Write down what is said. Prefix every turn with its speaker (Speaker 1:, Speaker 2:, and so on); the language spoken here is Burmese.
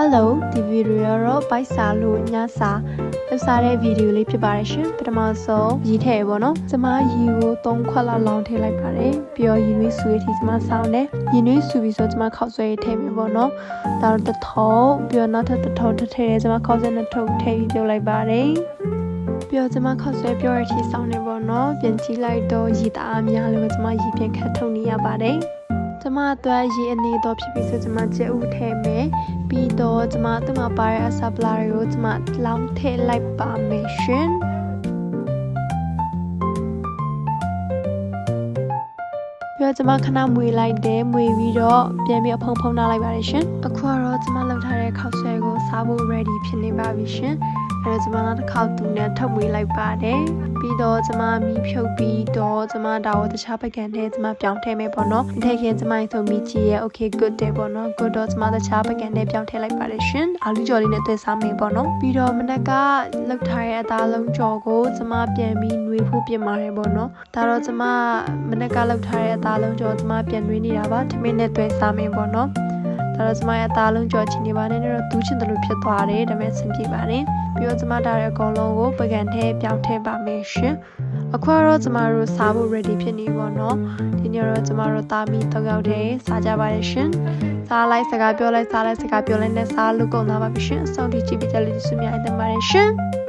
Speaker 1: Hello ဒီဗီဒီယိုတော့ပိုက်စာလို့ညစာလောက်စားတဲ့ဗီဒီယိုလေးဖြစ်ပါတယ်ရှင်ပထမဆုံးရီးထည့်ပေါ့နော်ကျမရီကို3ခွက်လောက်လောင်းထည့်လိုက်ပါတယ်ပြီးတော့ရီနွေးဆူရည်ထီကျမဆောင်းတယ်ရီနွေးဆူပြီးဆိုကျမခောက်ဆွဲထည့်မယ်ပေါ့နော်ဒါတော့တစ်ထုပ်ပြီးတော့နောက်ထပ်တစ်ထုပ်ထည့်တယ်ကျမခောက်ဆွဲနှစ်ထုပ်ထည့်ပြီးပြုတ်လိုက်ပါတယ်ပြီးတော့ကျမခောက်ဆွဲပြောရထီဆောင်းနေပေါ့နော်ပြန်ကြည့်လိုက်တော့ရီတအားများလို့ကျမရီပြန်ခတ်ထုတ်နေရပါတယ်ကျမအတွက်ရေအနေတော့ဖြစ်ပြီးဆိုကျမကြက်ဥထည့်မယ်ပြီးတော့ကျမသူ့မှာပါတဲ့အစာပလာတွေကိုကျမလောင်းထည့်လိုက်ပါမယ်ရှင်ပြီးတော့ကျမခဏမွေလိုက်တယ်မွေပြီးတော့ပြန်ပြီးအဖုံထားလိုက်ပါတယ်ရှင်အခုတော့ကျမလောက်ထားတဲ့ခောက်ဆွဲကိုစားဖို့ ready ဖြစ်နေပါပြီရှင်အဲ့တော့ကျမနောက်တစ်ခေါက်သူနဲ့ထပ်မွေလိုက်ပါတယ်ပြီးတော့ကျမမီးဖြုတ်ပြီးတော့ကျမဒါကိုတခြားပကံထဲကျမပြောင်းထည့်မယ်ပေါ့နော်ထည့်ခင်ကျမဆိုမီးကြီးရဲ့ okay good တယ်ပေါ့နော် good တော့ကျမတခြားပကံထဲပြောင်းထည့်လိုက်ပါတယ်ရှင်အာလူကြော်လေးနဲ့တွေ့စားမယ်ပေါ့နော်ပြီးတော့မနက်ကလောက်ထားတဲ့အသားလုံးကြော်ကိုကျမပြန်ပြီးနှွေးဖို့ပြင်ပါတယ်ပေါ့နော်ဒါတော့ကျမမနက်ကလောက်ထားတဲ့အသားလုံးကြော်ကျမပြန်နှွေးနေတာပါထမင်းနဲ့တွေ့စားမယ်ပေါ့နော်ဒါတော့ကျမရဲ့အသားလုံးကြော်ချင်နေပါနဲ့တော့တူးချင်တယ်လို့ဖြစ်သွားတယ်ဒါပေမဲ့ဆင်ပြေပါတယ်ပြီးတော့ကျမဒါရဲ့အကုန်လုံးကိုပကံထဲပြောင်းထည့်ပါမယ်ရှင်အခုတော့ကျမတို့စားဖို့ ready ဖြစ်နေပါတော့ဒီနေ့တော့ကျမတို့တာမီ3ယောက်တည်းစားကြပါရရှင်စားလိုက်စကားပြောလိုက်စားလိုက်စကားပြောလိုက်နဲ့စားလို့ကုန်လာပါပြီရှင်အဆုံးထိကြည့်ပြီးကြလို့ကျေးဇူးများတင်ပါတယ်ရှင်